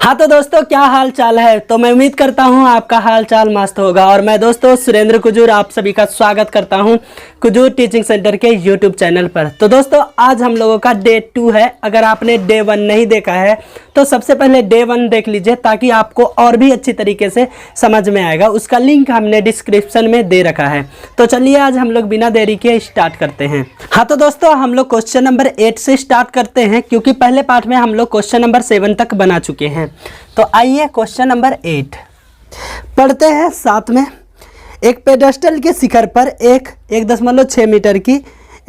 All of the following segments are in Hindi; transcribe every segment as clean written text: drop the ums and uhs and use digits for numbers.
हाँ तो दोस्तों, क्या हाल चाल है। तो मैं उम्मीद करता हूँ आपका हाल चाल मस्त होगा। और मैं दोस्तों सुरेंद्र कुजूर आप सभी का स्वागत करता हूँ कुजूर टीचिंग सेंटर के यूट्यूब चैनल पर। तो दोस्तों आज हम लोगों का डे 2 है। अगर आपने डे 1 नहीं देखा है तो सबसे पहले डे 1 देख लीजिए, ताकि आपको और भी अच्छी तरीके से समझ में आएगा। उसका लिंक हमने डिस्क्रिप्शन में दे रखा है। तो चलिए आज हम लोग बिना देरी के स्टार्ट करते हैं। हाँ तो दोस्तों हम लोग क्वेश्चन नंबर 8 से स्टार्ट करते हैं, क्योंकि पहले पार्ट में हम लोग क्वेश्चन नंबर 7 तक बना चुके हैं। तो आइए क्वेश्चन नंबर 8 पढ़ते हैं साथ में। एक पेडेस्टल के शिखर पर 1.6 मीटर की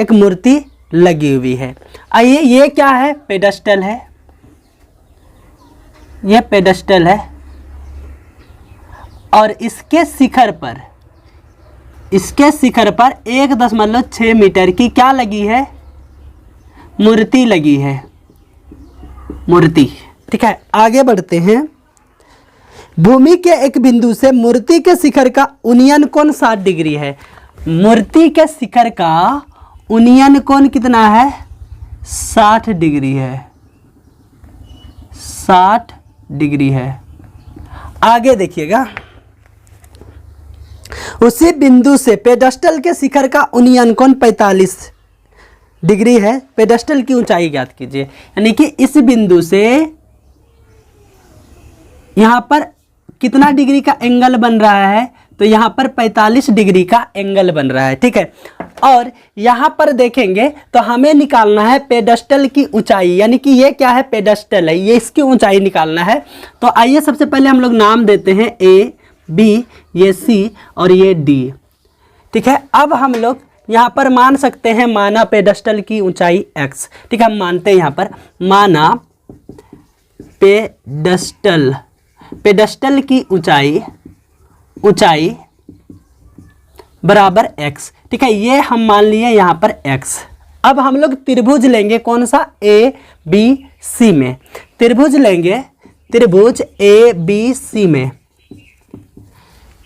एक मूर्ति लगी हुई है। आइए, ये क्या है? पेडेस्टल है। यह पेडेस्टल है और इसके शिखर पर 1.6 मीटर की क्या लगी है? मूर्ति लगी है, मूर्ति। ठीक है, आगे बढ़ते हैं। भूमि के एक बिंदु से मूर्ति के शिखर का उन्नयन कोण 60 डिग्री है। मूर्ति के शिखर का उन्नयन कोण कितना है? 60 डिग्री है, 60 डिग्री है। आगे देखिएगा, उसी बिंदु से पेडेस्टल के शिखर का उन्नयन कोण 45 डिग्री है। पेडेस्टल की ऊंचाई ज्ञात कीजिए। यानी कि इस बिंदु से यहां पर कितना डिग्री का एंगल बन रहा है? तो यहां पर 45 डिग्री का एंगल बन रहा है। ठीक है, और यहां पर देखेंगे तो हमें निकालना है पेडेस्टल की ऊंचाई। यानी कि ये क्या है? पेडेस्टल है, ये इसकी ऊंचाई निकालना है। तो आइए सबसे पहले हम लोग नाम देते हैं ए, बी, ये सी और ये डी। ठीक है, अब हम लोग यहाँ पर मान सकते हैं, माना पेडेस्टल की ऊंचाई x। ठीक है, हम मानते हैं यहाँ पर माना पेडेस्टल की ऊंचाई बराबर x। ठीक है, ये हम मान लिए यहाँ पर x। अब हम लोग त्रिभुज लेंगे, कौन सा? ए बी सी में त्रिभुज लेंगे, त्रिभुज ए बी सी में।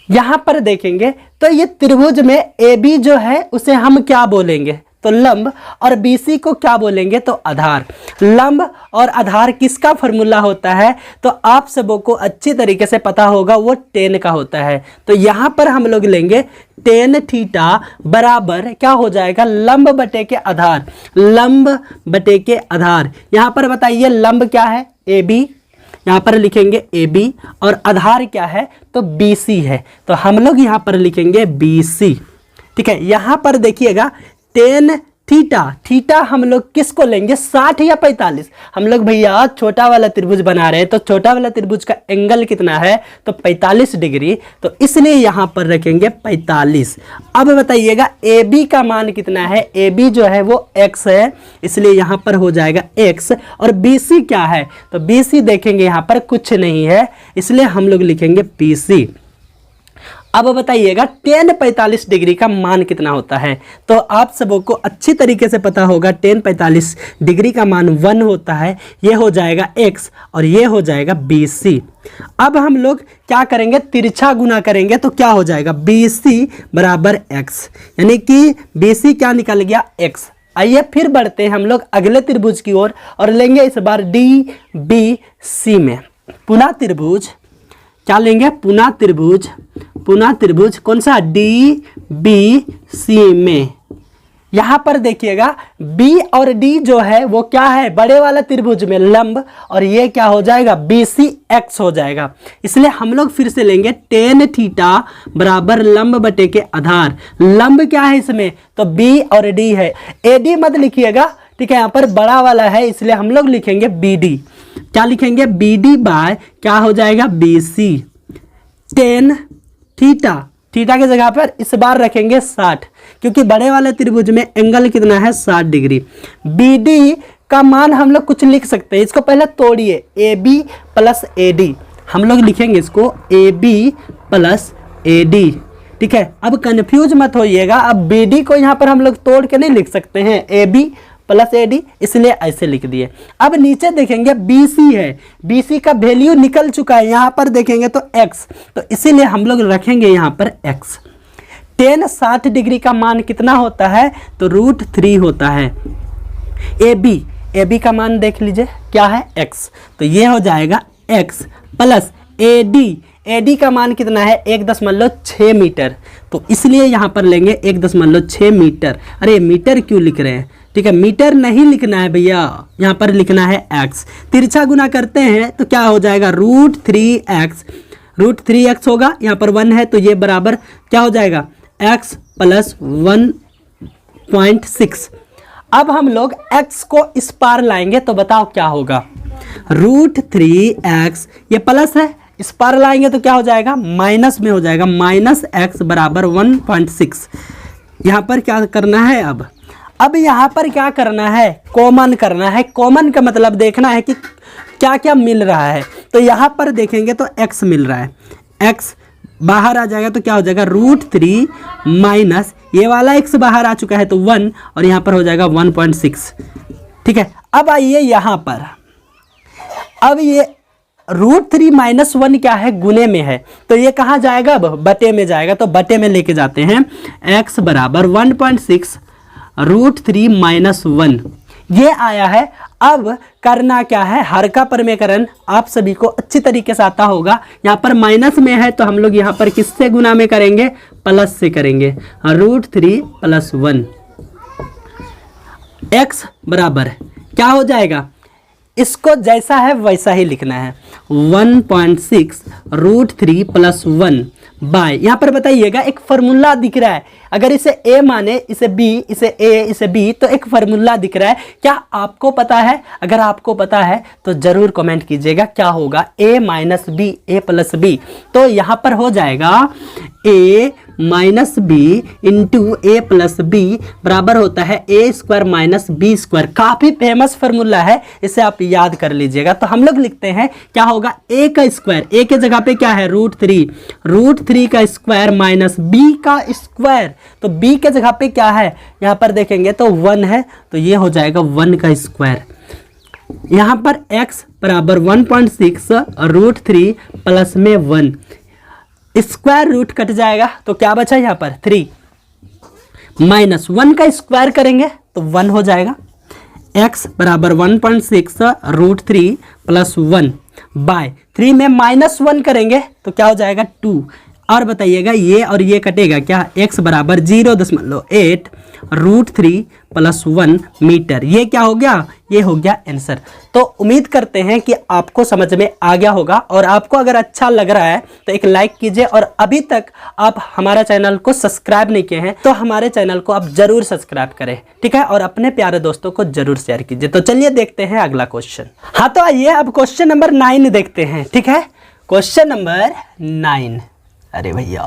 यहां पर देखेंगे तो ये त्रिभुज में ए बी जो है उसे हम क्या बोलेंगे? तो लंब, और बी सी को क्या बोलेंगे? तो आधार। लंब और आधार किसका फॉर्मूला होता है? तो आप सबों को अच्छी तरीके से पता होगा, वो टेन का होता है। तो यहां पर हम लोग लेंगे टेन थीटा बराबर क्या हो जाएगा? लंब बटे के आधार। लंब बटे के आधार। यहां पर बताइए लंब क्या है? ए बी, यहाँ पर लिखेंगे ए बी, और आधार क्या है? तो बी सी है। तो हम लोग यहाँ पर लिखेंगे बी सी। ठीक है, यहाँ पर देखिएगा टेन थीटा, थीटा हम लोग किसको लेंगे? 60 या 45? हम लोग भैया छोटा वाला त्रिभुज बना रहे हैं, तो छोटा वाला त्रिभुज का एंगल कितना है? तो 45 डिग्री। तो इसलिए यहाँ पर रखेंगे 45। अब बताइएगा ए बी का मान कितना है? ए बी जो है वो x है, इसलिए यहाँ पर हो जाएगा x। और बी सी क्या है? तो बी सी देखेंगे यहाँ पर कुछ नहीं है, इसलिए हम लोग लिखेंगे पी सी। अब बताइएगा टेन 45 डिग्री का मान कितना होता है? तो आप सबों को अच्छी तरीके से पता होगा, टेन 45 डिग्री का मान 1 होता है। ये हो जाएगा x और ये हो जाएगा बी सी। अब हम लोग क्या करेंगे? तिरछा गुना करेंगे, तो क्या हो जाएगा? बी सी बराबर x। यानी कि बी सी क्या निकल गया? x। आइए फिर बढ़ते हैं हम लोग अगले त्रिभुज की ओर, और लेंगे इस बार डी बी सी में पुनः त्रिभुज। क्या लेंगे? पुनः त्रिभुज कौन सा? डी बी सी में। यहां पर देखिएगा बी और डी जो है वो क्या है? बड़े वाला त्रिभुज में लंब, और ये क्या हो जाएगा? बी सी एक्स हो जाएगा। इसलिए हम लोग फिर से लेंगे टेन थीटा बराबर लंब बटे के आधार। लंब क्या है इसमें? तो बी और डी है। ए डी मत लिखिएगा, ठीक है, यहाँ पर बड़ा वाला है, इसलिए हम लोग लिखेंगे बी डी। क्या लिखेंगे? बी डी बाय क्या हो जाएगा? B C. Tan theta, theta की जगह पर इस बार रखेंगे 60, क्योंकि बड़े वाले त्रिभुज में एंगल कितना है? 60 डिग्री। बी डी का मान हम लोग कुछ लिख सकते हैं, इसको पहले तोड़िए, A B plus A D. हम लोग लिखेंगे इसको A B plus A D. ठीक है, अब कंफ्यूज मत होइएगा। अब बी डी को यहाँ पर हम लोग तोड़ के नहीं लिख सकते हैं, A B plus A D, इसलिए ऐसे लिख दिए। अब नीचे देखेंगे बी सी है, बी सी का वैल्यू निकल चुका है, यहाँ पर देखेंगे तो x, तो इसीलिए हम लोग रखेंगे यहाँ पर x। टेन 60 डिग्री का मान कितना होता है? तो √3 होता है। ए बी का मान देख लीजिए क्या है? x। तो ये हो जाएगा एक्स प्लस ए डी का मान कितना है 1.6 मीटर, तो इसलिए यहाँ पर लेंगे 1.6 मीटर। अरे मीटर क्यों लिख रहे हैं, ठीक है, मीटर नहीं लिखना है भैया, यहाँ पर लिखना है एक्स। तिरछा गुना करते हैं तो क्या हो जाएगा √3x होगा, यहाँ पर 1 है तो ये बराबर क्या हो जाएगा x प्लस 1.6। अब हम लोग x को इस पार लाएंगे तो बताओ क्या होगा, √3x ये प्लस है, इस पार लाएंगे तो क्या हो जाएगा माइनस में हो जाएगा, -x बराबर 1.6। यहाँ पर क्या करना है, अब यहाँ पर क्या करना है, कॉमन करना है। कॉमन का मतलब देखना है कि क्या क्या मिल रहा है, तो यहाँ पर देखेंगे तो x मिल रहा है, x बाहर आ जाएगा तो क्या हो जाएगा √3 माइनस ये वाला x बाहर आ चुका है तो 1 और यहाँ पर हो जाएगा 1.6। ठीक है, अब आइए यहाँ पर, अब ये √3 माइनस 1 क्या है, गुने में है, तो ये कहाँ जाएगा, अब बटे में जाएगा, तो बटे में लेके जाते हैं। x बराबर 1.6 √3 माइनस 1 ये आया है। अब करना क्या है, हर का परमेकरण आप सभी को अच्छी तरीके से आता होगा। यहाँ पर माइनस में है तो हम लोग यहाँ पर किससे गुना में करेंगे, प्लस से करेंगे, √3 प्लस 1 x बराबर क्या हो जाएगा, इसको जैसा है वैसा ही लिखना है, 1.6 √3 प्लस 1 बाय, यहाँ पर बताइएगा एक फॉर्मूला दिख रहा है, अगर इसे a माने, इसे b, इसे a, इसे b, तो एक फॉर्मूला दिख रहा है। क्या आपको पता है, अगर आपको पता है तो जरूर कमेंट कीजिएगा क्या होगा, a minus B, a plus B, तो यहाँ पर हो जाएगा a minus B into A plus B बराबर होता है a² माइनस b²। काफी फेमस फॉर्मूला है, इसे आप याद कर लीजिएगा। तो हम लोग लिखते हैं क्या होगा, a का स्क्वायर, a के जगह पे क्या है √3 का स्क्वायर माइनस b का स्क्वायर, तो b के जगह पे क्या है, यहाँ पर देखेंगे तो 1 है, तो ये हो जाएगा 1 का स्क्वायर। यहाँ पर x बराबर 1.6 √3 प्लस में 1, स्क्वायर रूट कट जाएगा तो क्या बचा यहाँ पर 3, माइनस 1 का स्क्वायर करेंगे तो 1 हो जाएगा। x बराबर 1.6 √3 प्लस 1 बाय 3 में -1 करेंगे तो क्या हो जाएगा 2। और बताइएगा ये और ये कटेगा क्या, x बराबर 0.8 √3 प्लस 1 मीटर, ये क्या हो गया, ये हो गया आंसर। तो उम्मीद करते हैं कि आपको समझ में आ गया होगा, और आपको अगर अच्छा लग रहा है तो एक लाइक कीजिए, और अभी तक आप हमारा चैनल को सब्सक्राइब नहीं किए हैं तो हमारे चैनल को आप जरूर सब्सक्राइब करें, ठीक है, और अपने प्यारे दोस्तों को जरूर शेयर कीजिए। तो चलिए देखते हैं अगला क्वेश्चन। हाँ तो आइए अब क्वेश्चन नंबर 9 देखते हैं, ठीक है, क्वेश्चन नंबर 9। अरे भैया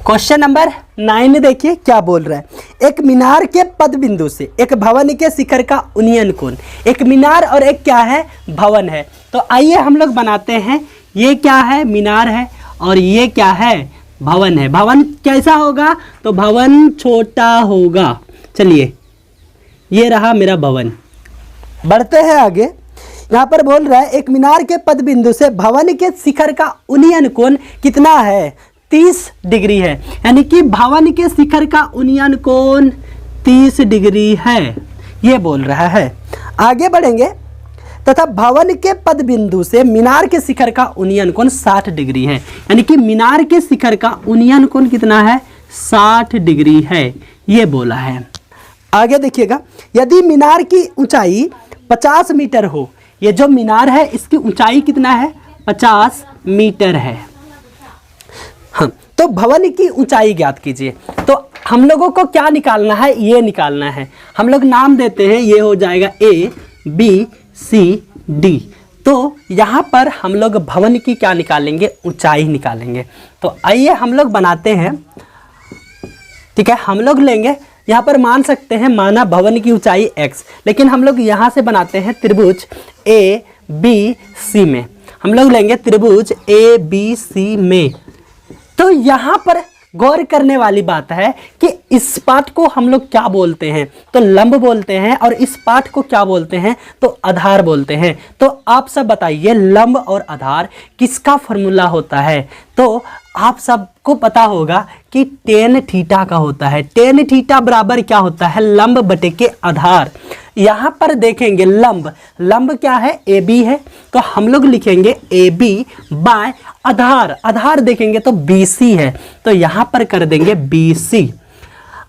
क्वेश्चन नंबर 9 देखिए क्या बोल रहा है, एक मीनार के पद बिंदु से एक भवन के शिखर का उन्नयन कोण, एक मीनार और एक क्या है, भवन है। तो आइए हम लोग बनाते हैं, ये क्या है, मीनार है, और ये क्या है, भवन है। भवन कैसा होगा, तो भवन छोटा होगा। चलिए ये रहा मेरा भवन, बढ़ते हैं आगे। यहाँ पर बोल रहा है एक मीनार के पद बिंदु से भवन के शिखर का उन्नयन कोण कितना है, 30 डिग्री है, यानी कि भवन के शिखर का उन्नयन कोण 30 डिग्री है, ये बोल रहा है। आगे बढ़ेंगे, तथा भवन के पद बिंदु से मीनार के शिखर का उन्नयन कोण 60 डिग्री है, यानी कि मीनार के शिखर का उन्नयन कोण कितना है, 60 डिग्री है, ये बोला है। आगे देखिएगा, यदि मीनार की ऊंचाई 50 मीटर हो, ये जो मीनार है इसकी ऊंचाई कितना है, 50 मीटर है। हाँ, तो भवन की ऊंचाई ज्ञात कीजिए। तो हम लोगों को क्या निकालना है, ये निकालना है। हम लोग नाम देते हैं, ये हो जाएगा A B C D। तो यहाँ पर हम लोग भवन की क्या निकालेंगे, ऊंचाई निकालेंगे। तो आइए हम लोग बनाते हैं, ठीक है, हम लोग लेंगे, यहाँ पर मान सकते हैं, माना भवन की ऊंचाई x, लेकिन हम लोग यहाँ से बनाते हैं त्रिभुज A B C में, हम लोग लेंगे त्रिभुज A B C में। तो यहाँ पर गौर करने वाली बात है कि इस पाठ को हम लोग क्या बोलते हैं, तो लंब बोलते हैं, और इस पाठ को क्या बोलते हैं, तो आधार बोलते हैं। तो आप सब बताइए लंब और आधार किसका फॉर्मूला होता है। तो आप सबको पता होगा कि tan थीटा का होता है। tan थीटा बराबर क्या होता है, लंब बटे के आधार। यहाँ पर देखेंगे लंब, लंब क्या है, ए बी है, तो हम लोग लिखेंगे ए बी बाय आधार, आधार देखेंगे तो बी सी है, तो यहाँ पर कर देंगे बी सी।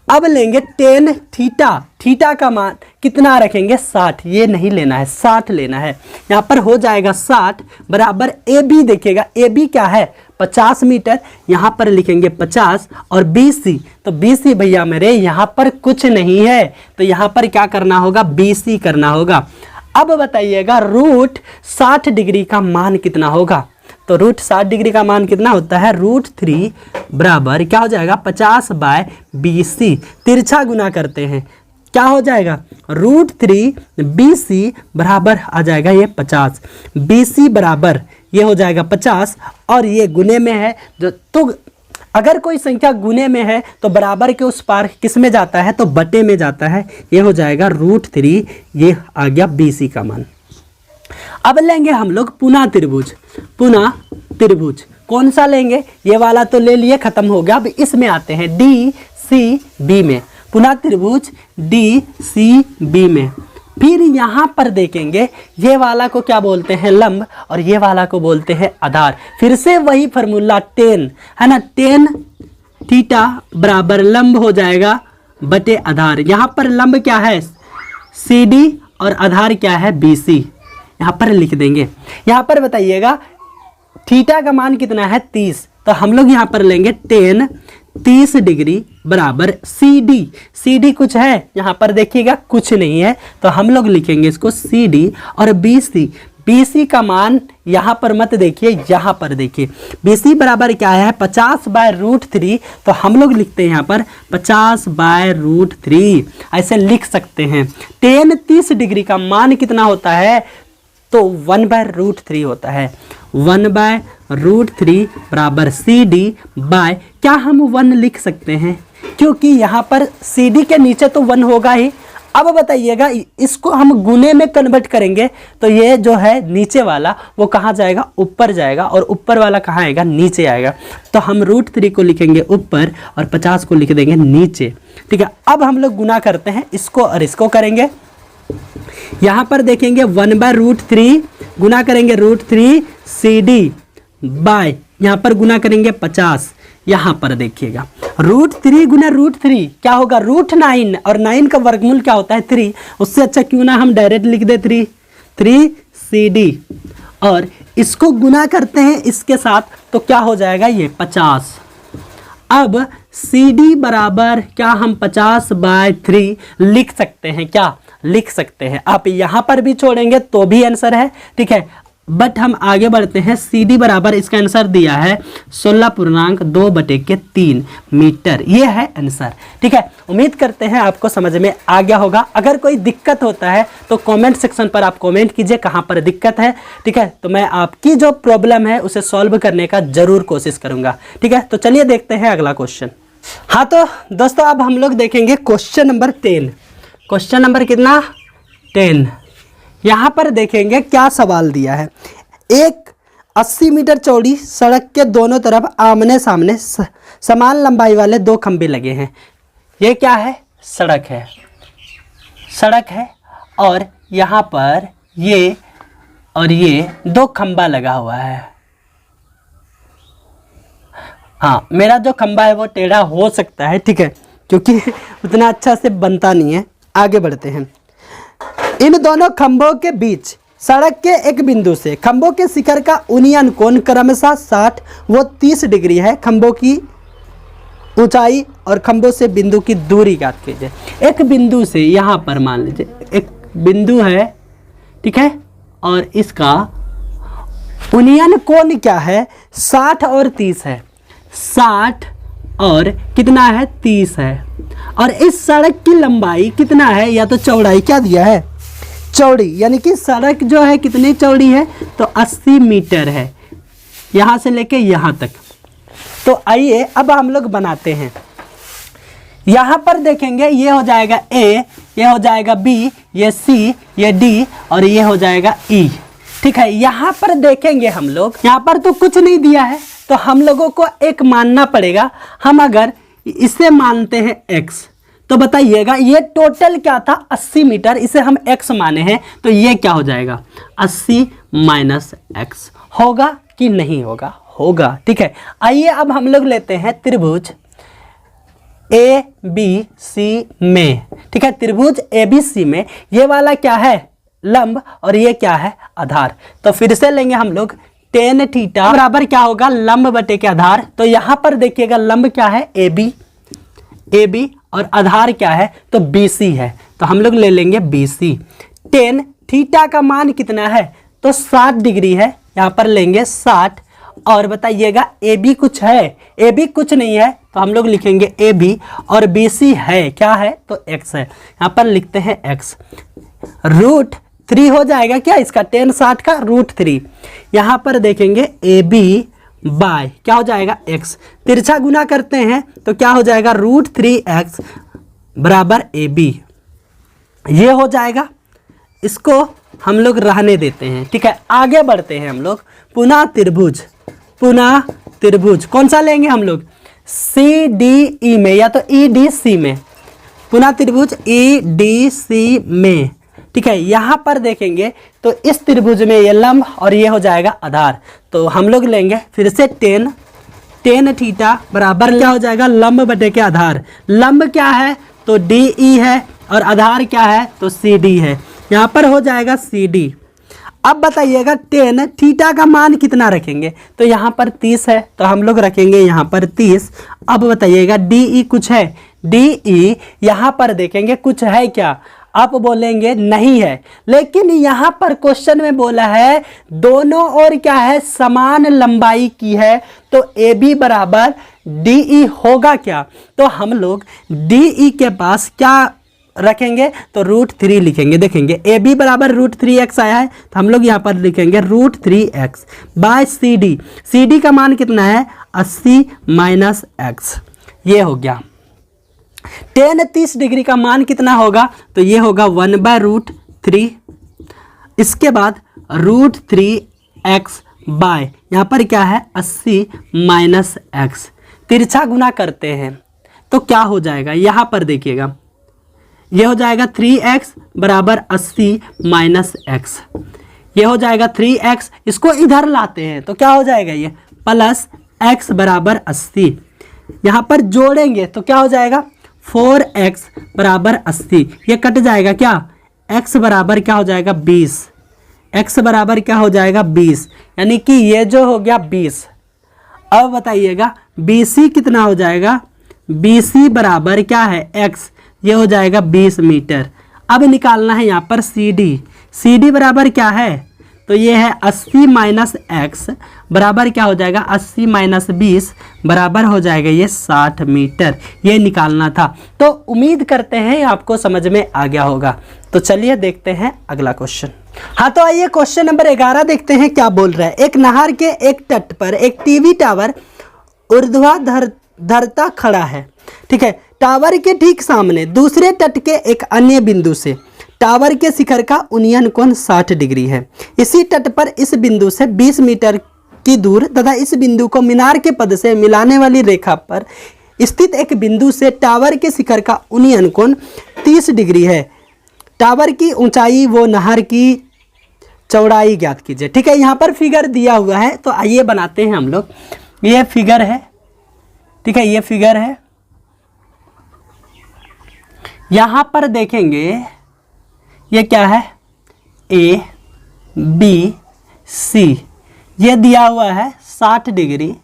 अब लेंगे टेन थीटा, थीटा का मान कितना रखेंगे 60, ये नहीं लेना है 60 लेना है। यहाँ पर हो जाएगा 60 बराबर ए बी, देखिएगा ए बी क्या है 50 मीटर, यहाँ पर लिखेंगे 50 और बी सी, तो बी सी भैया मेरे यहाँ पर कुछ नहीं है, तो यहाँ पर क्या करना होगा बी सी करना होगा। अब बताइएगा रूट 60 डिग्री का मान कितना होगा, तो रूट 60 डिग्री का मान कितना होता है, रूट 3 बराबर क्या हो जाएगा 50 बाय बी सी, तिरछा गुना करते हैं क्या हो जाएगा रूट 3 बी सी बराबर आ जाएगा ये 50, बी सी बराबर ये हो जाएगा 50 और ये गुने में है जो, तो अगर कोई संख्या गुने में है तो बराबर के उस पार किस में जाता है, तो बटे में जाता है, ये हो जाएगा रूट 3, ये आ गया बी सी का मान। अब लेंगे हम लोग पुनः त्रिभुज, पुनः त्रिभुज कौन सा लेंगे, ये वाला तो ले लिए खत्म हो गया, अब इसमें आते हैं डी सी बी में, पुनः त्रिभुज डी सी बी में। फिर यहाँ पर देखेंगे ये वाला को क्या बोलते हैं लंब और ये वाला को बोलते हैं आधार। फिर से वही फॉर्मूला 10 है ना, 10 थीटा बराबर लंब हो जाएगा बटे आधार। यहाँ पर लंब क्या है सी डी और आधार क्या है बी सी, यहाँ पर लिख देंगे। यहाँ पर बताइएगा थीटा का मान कितना है 30, तो हम लोग यहाँ पर लेंगे 10 30 डिग्री बराबर सी डी, सी डी कुछ है यहाँ पर देखिएगा कुछ नहीं है, तो हम लोग लिखेंगे इसको सी डी और बी सी, बी सी का मान यहाँ पर मत देखिए, यहाँ पर देखिए बी सी बराबर क्या है 50 बाय रूट 3, तो हम लोग लिखते हैं यहाँ पर 50 बाय रूट 3, ऐसे लिख सकते हैं। 10 30 डिग्री का मान कितना होता है, तो 1 बाय रूट 3 होता है, 1 बाय रूट 3 बराबर सी डी बाय, क्या हम 1 लिख सकते हैं क्योंकि यहाँ पर सी डी के नीचे तो 1 होगा ही। अब बताइएगा इसको हम गुने में कन्वर्ट करेंगे तो ये जो है नीचे वाला वो कहाँ जाएगा, ऊपर जाएगा, और ऊपर वाला कहाँ आएगा, नीचे आएगा, तो हम रूट 3 को लिखेंगे ऊपर और 50 को लिख देंगे नीचे। ठीक है, अब हम लोग गुना करते हैं, इसको और इसको करेंगे। यहाँ पर देखेंगे 1 बाय रूट 3 गुना करेंगे रूट 3 सी डी बाय, यहाँ पर गुना करेंगे 50, यहाँ पर देखिएगा रूट 3 गुना रूट 3 क्या होगा रूट 9, और 9 का वर्गमूल क्या होता है 3, उससे अच्छा क्यों ना हम डायरेक्ट लिख दे 3 सी डी, और इसको गुना करते हैं इसके साथ तो क्या हो जाएगा ये 50। अब सी डी बराबर क्या हम 50 बाय 3 लिख सकते हैं, क्या लिख सकते हैं, आप यहाँ पर भी छोड़ेंगे तो भी आंसर है। ठीक है, बट हम आगे बढ़ते हैं। सी डी बराबर इसका आंसर दिया है 16.2/3 मीटर, ये है आंसर। ठीक है, उम्मीद करते हैं आपको समझ में आ गया होगा। अगर कोई दिक्कत होता है तो कमेंट सेक्शन पर आप कमेंट कीजिए कहाँ पर दिक्कत है। ठीक है, तो मैं आपकी जो प्रॉब्लम है उसे सॉल्व करने का जरूर कोशिश करूंगा। ठीक है, तो चलिए देखते हैं अगला क्वेश्चन। हाँ तो दोस्तों अब हम लोग देखेंगे क्वेश्चन नंबर 10। क्वेश्चन नंबर कितना 10। यहाँ पर देखेंगे क्या सवाल दिया है। एक 80 मीटर चौड़ी सड़क के दोनों तरफ आमने सामने समान लंबाई वाले 2 खंभे लगे हैं। ये क्या है, सड़क है, सड़क है, और यहाँ पर ये और ये 2 खंभा लगा हुआ है। हाँ, मेरा जो खंभा है वो टेढ़ा हो सकता है, ठीक है, क्योंकि उतना अच्छा से बनता नहीं है। आगे बढ़ते हैं। इन दोनों खंभों के बीच सड़क के एक बिंदु से खंभों के शिखर का उन्नयन कोण क्रमशः 60 व 30 डिग्री है। खंभों की ऊंचाई और खंभों से बिंदु की दूरी ज्ञात कीजिए। एक बिंदु से यहाँ पर मान लीजिए एक बिंदु है, ठीक है, और इसका उन्नयन कोण क्या है 60 और 30 है। 60 और कितना है 30 है, और इस सड़क की लंबाई कितना है या तो चौड़ाई क्या दिया है चौड़ी, यानी कि सड़क जो है कितनी चौड़ी है तो 80 मीटर है यहाँ से लेके यहाँ तक। तो आइए अब हम लोग बनाते हैं। यहाँ पर देखेंगे ये हो जाएगा ए, ये हो जाएगा बी, ये सी, ये डी और ये हो जाएगा ई। ठीक है, यहाँ पर देखेंगे हम लोग, यहाँ पर तो कुछ नहीं दिया है तो हम लोगों को एक मानना पड़ेगा। हम अगर इसे मानते हैं x तो बताइएगा ये टोटल क्या था 80 मीटर, इसे हम x माने हैं, तो ये क्या हो जाएगा 80 माइनस x। होगा कि नहीं होगा? होगा। ठीक है, आइए अब हम लोग लेते हैं त्रिभुज ए बी सी में। ठीक है, त्रिभुज ए बी सी में ये वाला क्या है लंब और ये क्या है आधार। तो फिर से लेंगे हम लोग टेन थीटा बराबर क्या होगा लंब बटे के आधार। तो यहां पर देखिएगा लंब क्या है ए बी और आधार क्या है तो बी सी है, तो हम लोग ले लेंगे बी सी। टेन थीटा का मान कितना है तो 60 डिग्री है, यहां पर लेंगे 60। और बताइएगा ए बी कुछ है? ए बी कुछ नहीं है, तो हम लोग लिखेंगे ए बी और बी सी है क्या है तो x है, यहां पर लिखते हैं x। √3 हो जाएगा क्या इसका, टेन 60 का √3। यहां पर देखेंगे ए बी बाय क्या हो जाएगा x, तिरछा गुना करते हैं तो क्या हो जाएगा √3x बराबर ए बी। ये हो जाएगा, इसको हम लोग रहने देते हैं। ठीक है, आगे बढ़ते हैं हम लोग। पुनः त्रिभुज कौन सा लेंगे हम लोग सी डी ई में या तो ई डी सी में, पुनः त्रिभुज ई डी सी में। ठीक है, यहां पर देखेंगे तो इस त्रिभुज में ये लंब और ये हो जाएगा आधार, तो हम लोग लेंगे फिर से टेन थीटा बराबर क्या हो जाएगा लंब बटे के आधार। लंब क्या है तो डी ई है और आधार क्या है तो सी डी है, यहां पर हो जाएगा सी डी। अब बताइएगा टेन थीटा का मान कितना रखेंगे तो यहाँ पर 30 है, तो हम लोग रखेंगे यहाँ पर 30। अब बताइएगा डी ई कुछ है, डी ई यहाँ पर देखेंगे कुछ है क्या, आप बोलेंगे नहीं है, लेकिन यहाँ पर क्वेश्चन में बोला है दोनों ओर क्या है समान लंबाई की है, तो ए बी बराबर डी ई होगा क्या, तो हम लोग डी ई के पास क्या रखेंगे तो √3 लिखेंगे। देखेंगे ए बी बराबर √3x आया है, तो हम लोग यहाँ पर लिखेंगे √3x by C D. C D का मान कितना है 80 माइनस x, ये हो गया। टेन 30 डिग्री का मान कितना होगा तो ये होगा 1/√3। इसके बाद √3x बाय यहाँ पर क्या है 80 माइनस x, तिरछा गुना करते हैं तो क्या हो जाएगा, यहाँ पर देखिएगा ये हो जाएगा 3x बराबर 80 माइनस x, ये हो जाएगा 3x, इसको इधर लाते हैं तो क्या हो जाएगा ये प्लस x बराबर 80। यहाँ पर जोड़ेंगे तो क्या हो जाएगा 4x बराबर 80, ये कट जाएगा क्या x बराबर क्या हो जाएगा 20, x बराबर क्या हो जाएगा 20, यानी कि ये जो हो गया 20। अब बताइएगा BC कितना हो जाएगा, BC बराबर क्या है x, ये हो जाएगा 20 मीटर। अब निकालना है यहाँ पर सी डी बराबर क्या है तो ये है 80 माइनस x बराबर क्या हो जाएगा 80 माइनस 20 बराबर हो जाएगा ये 60 मीटर, ये निकालना था। तो उम्मीद करते हैं आपको समझ में आ गया होगा। तो चलिए देखते हैं अगला क्वेश्चन। हाँ, तो आइए क्वेश्चन नंबर 11 देखते हैं क्या बोल रहा है। एक नहर के एक तट पर एक टीवी टावर ऊर्ध्वाधरता खड़ा है। ठीक है, टावर के ठीक सामने दूसरे तट के एक अन्य बिंदु से टावर के शिखर का उन्नयन कोण 60 डिग्री है। इसी तट पर इस बिंदु से 20 मीटर की दूर तथा इस बिंदु को मीनार के पद से मिलाने वाली रेखा पर स्थित एक बिंदु से टावर के शिखर का उन्नयन कोण 30 डिग्री है। टावर की ऊंचाई व नहर की चौड़ाई ज्ञात कीजिए। ठीक है, यहाँ पर फिगर दिया हुआ है, तो आइए बनाते हैं हम लोग। ये फिगर है, ठीक है, ये फिगर है। यहां पर देखेंगे ये क्या है ए बी सी, ये दिया हुआ है 60 डिग्री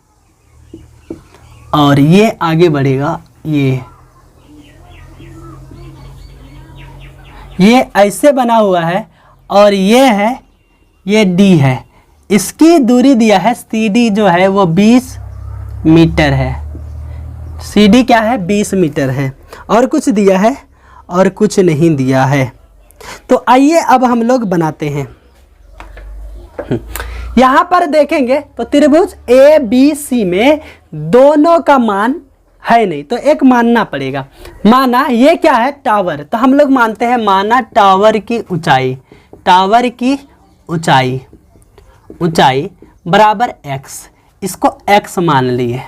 और ये आगे बढ़ेगा, ये ऐसे बना हुआ है और ये है, ये डी है। इसकी दूरी दिया है सी डी जो है वो 20 मीटर है। सी डी क्या है 20 मीटर है, और कुछ दिया है और कुछ नहीं दिया है। तो आइए अब हम लोग बनाते हैं। यहां पर देखेंगे तो त्रिभुज ए बी सी में दोनों का मान है नहीं, तो एक मानना पड़ेगा। माना ये क्या है टावर, तो हम लोग मानते हैं माना टावर की ऊंचाई, टावर की ऊंचाई बराबर x, इसको x मान लिए।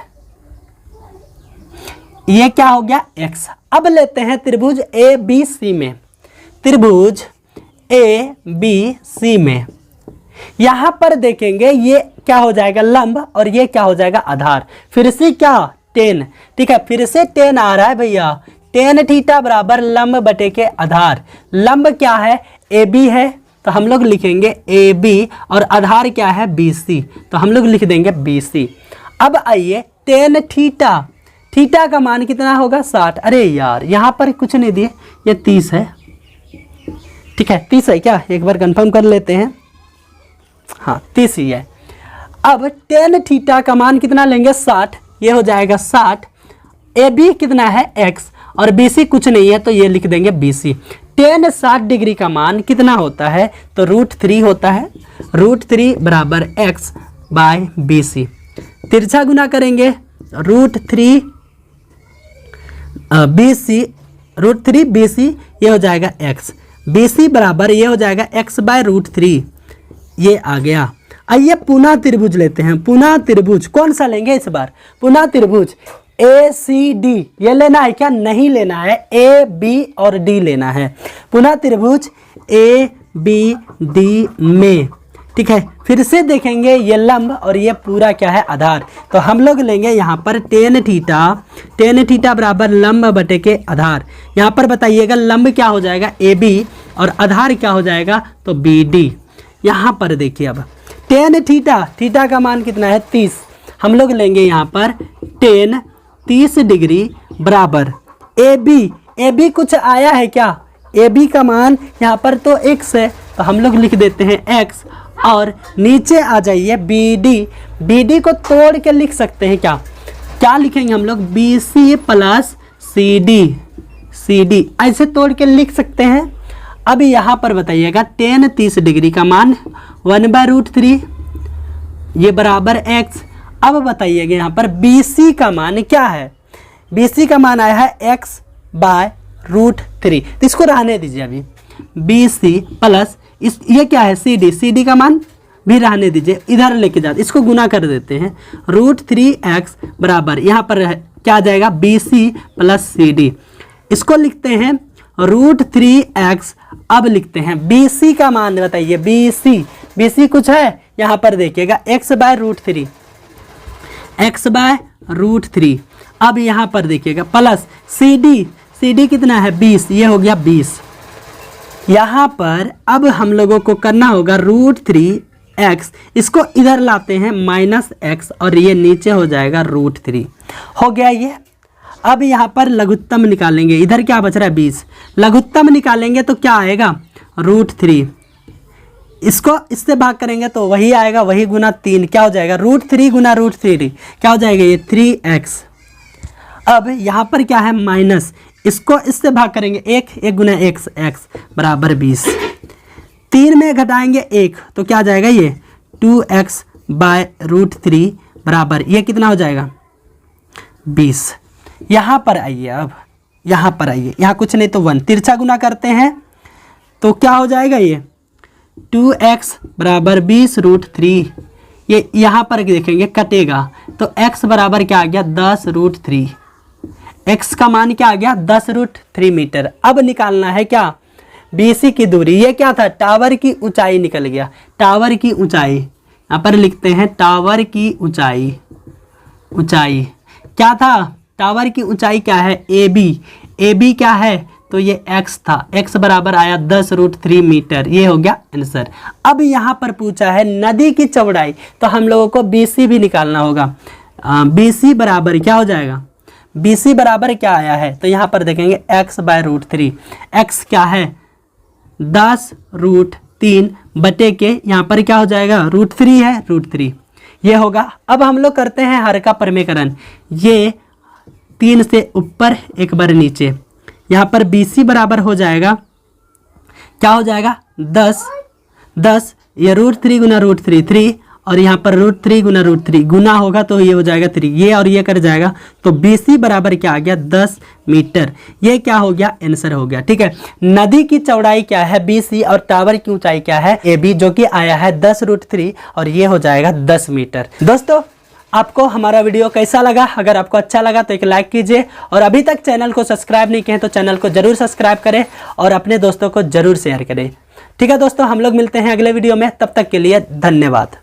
ये क्या हो गया x। अब लेते हैं त्रिभुज ए बी सी में, त्रिभुज ए बी सी में यहां पर देखेंगे ये क्या हो जाएगा लंब और ये क्या हो जाएगा आधार। फिर से क्या टेन, ठीक है, फिर से टेन आ रहा है भैया, टेन थीटा बराबर लंब बटे के आधार। लंब क्या है ए बी है तो हम लोग लिखेंगे ए बी और आधार क्या है बी सी तो हम लोग लिख देंगे बी सी। अब आइए टेन थीटा, थीटा का मान कितना होगा 60। अरे यार यहाँ पर कुछ नहीं दिए, ये 30 है, ठीक है 30 है क्या, एक बार कंफर्म कर लेते हैं, हाँ 30 ही है। अब टेन थीटा का मान कितना लेंगे 60, ये हो जाएगा 60। ए बी कितना है x और बी सी कुछ नहीं है तो ये लिख देंगे बी सी। टेन 60 डिग्री का मान कितना होता है तो √3 होता है, √3 बराबर x बाय बी सी। तिरछा गुना करेंगे √3 बी सी, √3 बी सी ये हो जाएगा x, बी सी बराबर ये हो जाएगा x बाय √3, ये आ गया। आइए पुनः त्रिभुज लेते हैं, पुनः त्रिभुज कौन सा लेंगे इस बार, पुनः त्रिभुज ए सी डी, ये लेना है क्या, नहीं लेना है, ए बी और डी लेना है। पुनः त्रिभुज ए बी डी में, ठीक है, फिर से देखेंगे ये लंब और ये पूरा क्या है आधार, तो हम लोग लेंगे यहाँ पर टेन थीटा बराबर लंब बटे के आधार। यहाँ पर बताइएगा लंब क्या हो जाएगा ए बी और आधार क्या हो जाएगा तो बी डी। यहाँ पर देखिए अब टेन थीटा का मान कितना है 30, हम लोग लेंगे यहाँ पर टेन 30 डिग्री बराबर ए बी कुछ आया है क्या, ए बी का मान यहाँ पर तो x है तो हम लोग लिख देते हैं x और नीचे आ जाइए बी डी को तोड़ के लिख सकते हैं क्या, क्या लिखेंगे हम लोग B C plus C D ऐसे तोड़ के लिख सकते हैं। अब यहाँ पर बताइएगा टेन 30 डिग्री का मान 1/√3 ये बराबर x। अब बताइएगा यहाँ पर BC का मान क्या है, BC का मान आया है x बाय √3, तो इसको रहने दीजिए अभी, BC प्लस इस ये क्या है CD का मान भी रहने दीजिए, इधर लेके जाते इसको गुना कर देते हैं, √3x बराबर यहाँ पर क्या आ जाएगा BC प्लस CD, इसको लिखते हैं √3x। अब लिखते हैं BC का मान बताइए, BC कुछ है यहाँ पर देखिएगा x बाय √3। अब यहाँ पर देखिएगा प्लस CD कितना है 20, ये हो गया 20। यहाँ पर अब हम लोगों को करना होगा √3x, इसको इधर लाते हैं -x और ये नीचे हो जाएगा √3, हो गया ये। अब यहाँ पर लघुत्तम निकालेंगे, इधर क्या बच रहा है 20, लघुत्तम निकालेंगे तो क्या आएगा √3, इसको इससे भाग करेंगे तो वही आएगा, वही गुना 3 क्या हो जाएगा √3 गुना √3 क्या हो जाएगा ये 3x। अब यहाँ पर क्या है माइनस, इसको इससे भाग करेंगे 1 गुना x बराबर 20, 3 में घटाएंगे 1 तो क्या आ जाएगा ये 2x बाय √3 बराबर ये कितना हो जाएगा 20। यहाँ पर आइए, अब यहाँ पर आइए, यहाँ कुछ नहीं तो 1, तिरछा गुना करते हैं तो क्या हो जाएगा ये 2x बराबर 20 √3, ये यहाँ पर देखेंगे कटेगा तो x बराबर क्या आ गया 10 √3, x का मान क्या आ गया 10 √3 मीटर। अब निकालना है क्या BC की दूरी, ये क्या था टावर की ऊंचाई निकल गया, टावर की ऊंचाई यहाँ पर लिखते हैं टावर की ऊंचाई क्या था, टावर की ऊंचाई क्या है AB क्या है तो ये x था, x बराबर आया 10 √3 मीटर, ये हो गया आंसर। अब यहाँ पर पूछा है नदी की चौड़ाई, तो हम लोगों को BC भी निकालना होगा, BC बराबर क्या हो जाएगा, BC बराबर क्या आया है तो यहाँ पर देखेंगे x बाय √3, x क्या है 10 √3 बटे के यहाँ पर क्या हो जाएगा √3 है √3 ये होगा। अब हम लोग करते हैं हर का परमेकरण, ये 3 से ऊपर एक बार नीचे, यहाँ पर BC बराबर हो जाएगा क्या हो जाएगा 10 ये √3 गुना √3 3 और यहाँ पर √3 गुना √3 गुना होगा तो ये हो जाएगा 3, ये और ये कर जाएगा तो BC बराबर क्या आ गया 10 मीटर, ये क्या हो गया आंसर हो गया। ठीक है, नदी की चौड़ाई क्या है BC और टावर की ऊंचाई क्या है AB जो कि आया है 10 √3 और ये हो जाएगा 10 मीटर। दोस्तों आपको हमारा वीडियो कैसा लगा? अगर आपको अच्छा लगा तो एक लाइक कीजिए, और अभी तक चैनल को सब्सक्राइब नहीं किए हैं तो चैनल को जरूर सब्सक्राइब करें और अपने दोस्तों को जरूर शेयर करें। ठीक है दोस्तों, हम लोग मिलते हैं अगले वीडियो में, तब तक के लिए धन्यवाद।